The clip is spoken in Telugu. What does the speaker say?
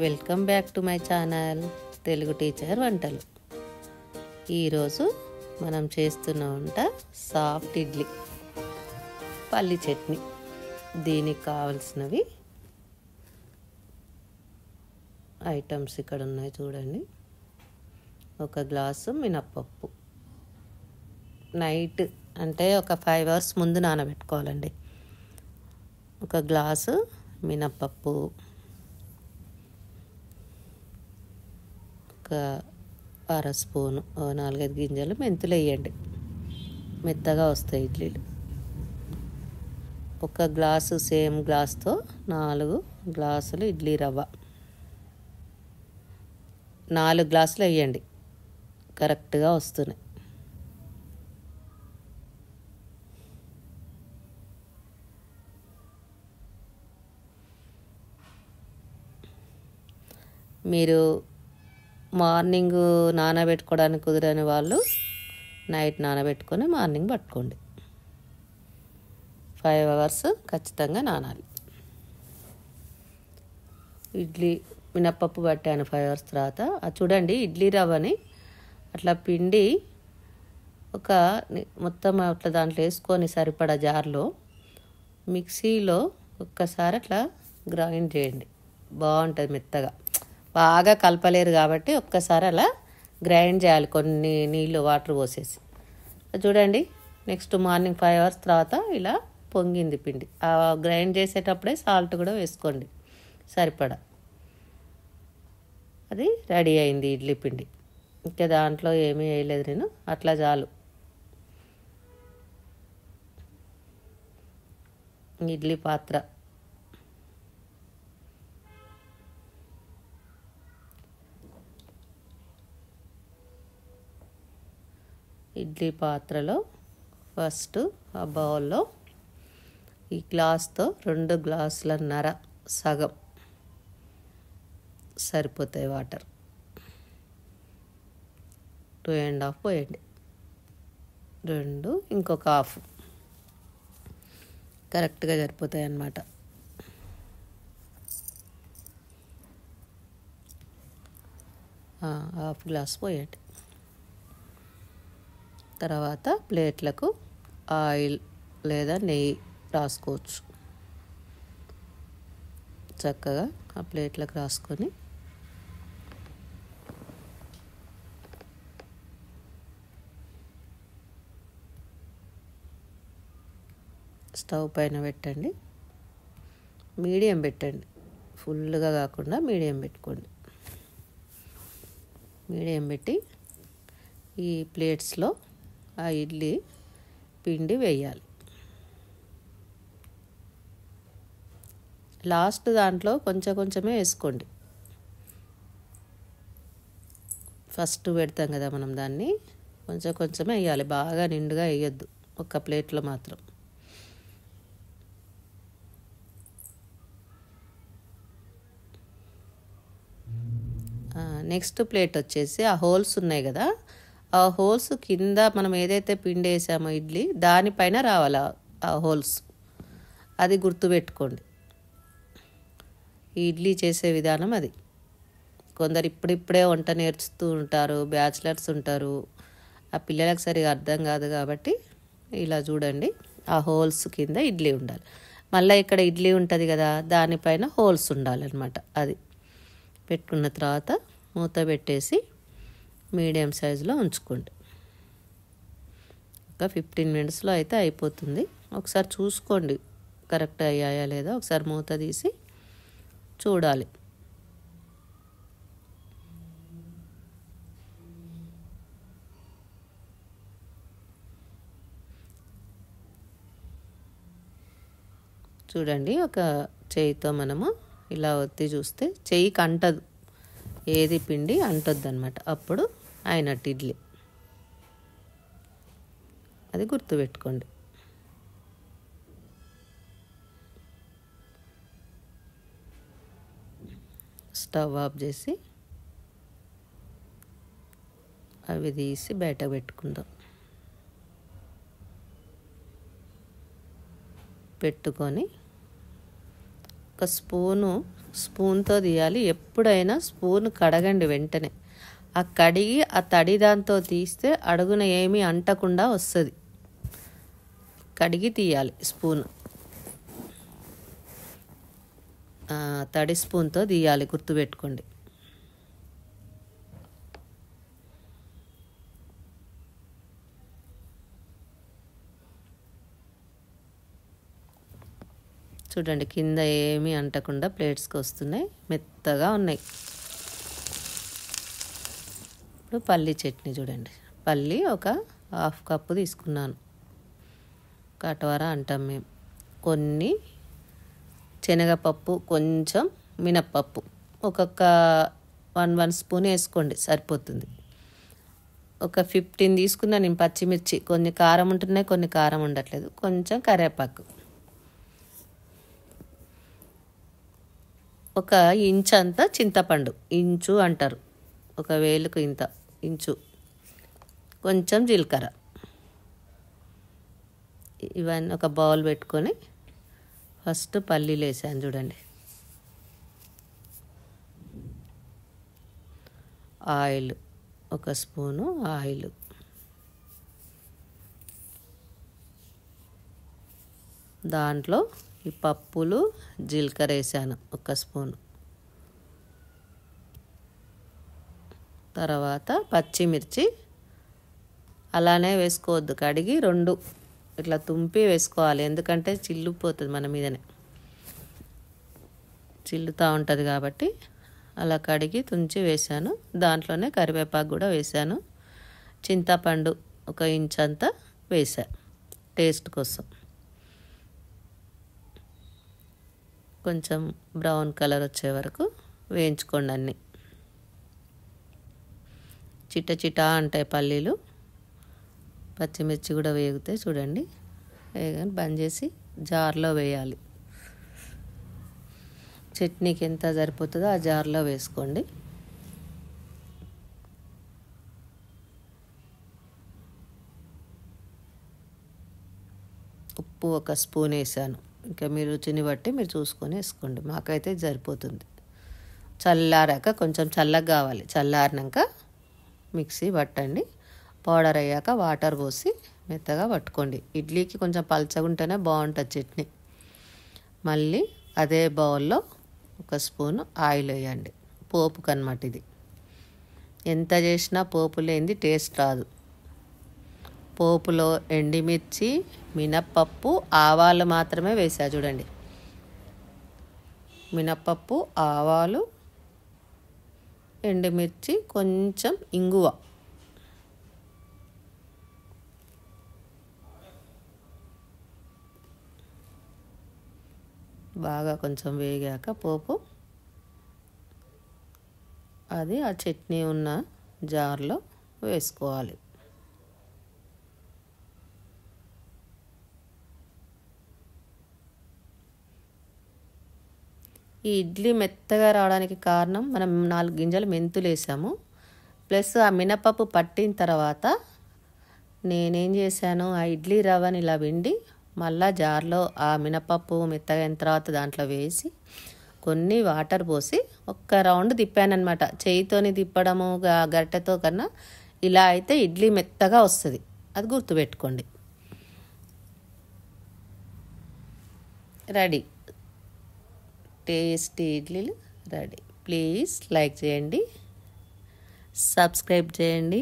Welcome back to my channel Telugu teacher వంటలు. ఈరోజు మనం చేస్తున్న వంట సాఫ్ట్ ఇడ్లీ పల్లి చట్నీ. దీనికి కావలసినవి ఐటమ్స్ ఇక్కడ ఉన్నాయి చూడండి. ఒక గ్లాసు మినప్పప్పు, నైట్ అంటే ఒక 5 hours ముందు నానబెట్టుకోవాలండి. ఒక గ్లాసు మినప్పప్పు, ఒక అర స్పూను 4-5 గింజలు మెంతులు వేయండి, మెత్తగా వస్తాయి ఇడ్లీలు. ఒక గ్లాసు సేమ్ గ్లాస్తో 4 గ్లాసులు ఇడ్లీ రవ్వ, 4 గ్లాసులు వేయండి, కరెక్ట్గా వస్తున్నాయి. మీరు మార్నింగ్ నానబెట్టుకోవడానికి కుదరని వాళ్ళు నైట్ నానబెట్టుకొని మార్నింగ్ పట్టుకోండి. 5 hours ఖచ్చితంగా నానాలి. ఇడ్లీ మినప్పప్పు పట్టాను 5 hours తర్వాత. చూడండి, ఇడ్లీ రవ్వని అట్లా పిండి ఒక మొత్తం అట్లా దాంట్లో వేసుకొని సరిపడా జార్లో మిక్సీలో ఒక్కసారి అట్లా గ్రైండ్ చేయండి. బాగుంటుంది మెత్తగా. బాగా కలపలేరు కాబట్టి ఒక్కసారి అలా గ్రైండ్ చేయాలి, కొన్ని నీళ్ళు వాటర్ పోసేసి. చూడండి, నెక్స్ట్ మార్నింగ్ 5 hours తర్వాత ఇలా పొంగింది పిండి. ఆ గ్రైండ్ చేసేటప్పుడే సాల్ట్ కూడా వేసుకోండి సరిపడా. అది రెడీ అయింది ఇడ్లీ పిండి. ఇంకా దాంట్లో ఏమీ వేయలేదు నేను, అట్లా చాలు. ఇడ్లీ పాత్ర, ఇడ్లీ పాత్రలో ఫస్ట్ ఆ బౌల్లో ఈ గ్లాస్తో 2 గ్లాసులన్నర సగం సరిపోతాయి వాటర్, 2.5 పోయండి. 2 ఇంకొక 1/2 కరెక్ట్గా సరిపోతాయి అన్నమాట. ½ గ్లాస్ పోయండి. తర్వాత ప్లేట్లకు ఆయిల్ లేదా నెయ్యి రాసుకోవచ్చు. చక్కగా ఆ ప్లేట్లకు రాసుకొని స్టవ్ పైన పెట్టండి. మీడియం పెట్టండి, ఫుల్గా కాకుండా మీడియం పెట్టుకోండి. మీడియం పెట్టి ఈ ప్లేట్స్లో ఆ ఇడ్లీ పిండి వేయాలి. లాస్ట్ దాంట్లో కొంచెం కొంచెమే వేసుకోండి. ఫస్ట్ పెడతాం కదా మనం, దాన్ని కొంచెం కొంచెమే వేయాలి, బాగా నిండుగా వేయొద్దు, ఒక ప్లేట్లో మాత్రం. నెక్స్ట్ ప్లేట్ వచ్చేసి ఆ హోల్స్ ఉన్నాయి కదా, ఆ హోల్స్ కింద మనం ఏదైతే పిండి వేసామో ఇడ్లీ దానిపైన రావాలి ఆ హోల్స్. అది గుర్తుపెట్టుకోండి. ఈ ఇడ్లీ చేసే విధానం అది. కొందరు ఇప్పుడిప్పుడే వంట నేర్చుతూ ఉంటారు, బ్యాచిలర్స్ ఉంటారు, ఆ పిల్లలకు సరిగా అర్థం కాదు కాబట్టి ఇలా చూడండి, ఆ హోల్స్ కింద ఇడ్లీ ఉండాలి. మళ్ళీ ఇక్కడ ఇడ్లీ ఉంటుంది కదా, దానిపైన హోల్స్ ఉండాలన్నమాట. అది పెట్టుకున్న తర్వాత మూత పెట్టేసి మీడియం సైజులో ఉంచుకోండి. ఒక 15 minutesలో అయితే అయిపోతుంది. ఒకసారి చూసుకోండి కరెక్ట్ అయ్యాయా లేదా, ఒకసారి మూత తీసి చూడాలి. చూడండి, ఒక చేయితో మనము ఇలా ఒత్తి చూస్తే చెయ్యికి అంటదు, ఏది పిండి అంటొద్దు అనమాట. అప్పుడు అయినట్టు ఇడ్లీ. అది గుర్తుపెట్టుకోండి. స్టవ్ ఆఫ్ చేసి అవి తీసి బయట పెట్టుకుందాం. పెట్టుకొని ఒక స్పూను స్పూన్తో తీయాలి. ఎప్పుడైనా స్పూన్ కడగండి వెంటనే. ఆ కడిగి ఆ తడి దాంతో తీస్తే అడుగున ఏమీ అంటకుండా వస్తుంది. కడిగి తీయాలి స్పూన్. తడి స్పూన్తో తీయాలి, గుర్తుపెట్టుకోండి. చూడండి, కింద ఏమీ అంటకుండా ప్లేట్స్కి వస్తున్నాయి, మెత్తగా ఉన్నాయి. ఇప్పుడు పల్లి చట్నీ చూడండి. పల్లి ఒక 1/2 కప్పు తీసుకున్నాను. కటవర అంటాం మేము. కొన్ని శనగపప్పు, కొంచెం మినప్పప్పు, ఒక్కొక్క 1 స్పూన్ వేసుకోండి, సరిపోతుంది. ఒక 15 తీసుకున్నాను నేను పచ్చిమిర్చి. కొన్ని కారం ఉంటున్నాయి, కొన్ని కారం ఉండట్లేదు. కొంచెం కరివేపాకు, ఒక ఇంచు అంతా చింతపండు, ఇంచు అంటారు, ఒక వేలుకు ఇంత ఇంచు, కొంచెం జీలకర్ర. ఇవన్నీ ఒక బౌల్ పెట్టుకొని ఫస్ట్ పల్లీలు వేసాను చూడండి. ఆయిల్, 1 స్పూను ఆయిల్, దాంట్లో ఈ పప్పులు, జీలకర్ర వేసాను 1 స్పూను. తర్వాత పచ్చిమిర్చి అలానే వేసుకోవద్దు, కడిగి 2 ఇట్లా తుంపి వేసుకోవాలి. ఎందుకంటే చిల్లుపోతుంది మన మీదనే, చిల్లుతూ ఉంటుంది కాబట్టి అలా కడిగి తుంచి వేసాను. దాంట్లోనే కరివేపాకు కూడా వేసాను. చింతపండు 1 ఇంచు అంతా వేసా టేస్ట్ కోసం. కొంచెం బ్రౌన్ కలర్ వచ్చే వరకు వేయించుకోండి అన్నీ. చిట్ట చిటా అంటాయి పల్లీలు. పచ్చిమిర్చి కూడా వేగితే చూడండి. వేగని బంద్ చేసి జార్లో వేయాలి. చట్నీకి ఎంత సరిపోతుందో ఆ జార్లో వేసుకోండి. ఉప్పు 1 స్పూన్ వేసాను. ఇంకా మీరు రుచిని బట్టి మీరు చూసుకొని వేసుకోండి. మాకైతే సరిపోతుంది. చల్లారాక, కొంచెం చల్లగా కావాలి, చల్లారినాక మిక్సీ పట్టండి. పౌడర్ అయ్యాక వాటర్ పోసి మెత్తగా పట్టుకోండి. ఇడ్లీకి కొంచెం పల్చగా ఉంటేనే బాగుంటుంది చట్నీ. మళ్ళీ అదే బౌల్లో 1 స్పూను ఆయిల్ వేయండి. పోపుకు అన్నమాట ఇది. ఎంత చేసినా పోపు లేనిది టేస్ట్ రాదు. పోపులో ఎండుమిర్చి, మినప్పప్పు, ఆవాలు మాత్రమే వేసా చూడండి. మినప్పప్పు, ఆవాలు, ఎండుమిర్చి, కొంచెం ఇంగువ. బాగా కొంచెం వేగాక పోపు అది ఆ చట్నీ ఉన్న జార్లో వేసుకోవాలి. ఈ ఇడ్లీ మెత్తగా రావడానికి కారణం మనం 4 గింజలు మెంతులు వేసాము. ప్లస్ ఆ మినపప్పు పట్టిన తర్వాత నేనేం చేశాను, ఆ ఇడ్లీ రవ్వని ఇలా పిండి మళ్ళా జార్లో ఆ మినపప్పు మెత్తగా అయిన తర్వాత దాంట్లో వేసి కొన్ని వాటర్ పోసి 1 రౌండ్ తిప్పానమాట. చేయితోని తిప్పడము గరిటెతో కన్నా ఇలా అయితే ఇడ్లీ మెత్తగా వస్తుంది. అది గుర్తుపెట్టుకోండి. రెడీ, టేస్టీ ఇడ్లీలు రెడీ. ప్లీజ్ లైక్ చేయండి, సబ్స్క్రైబ్ చేయండి.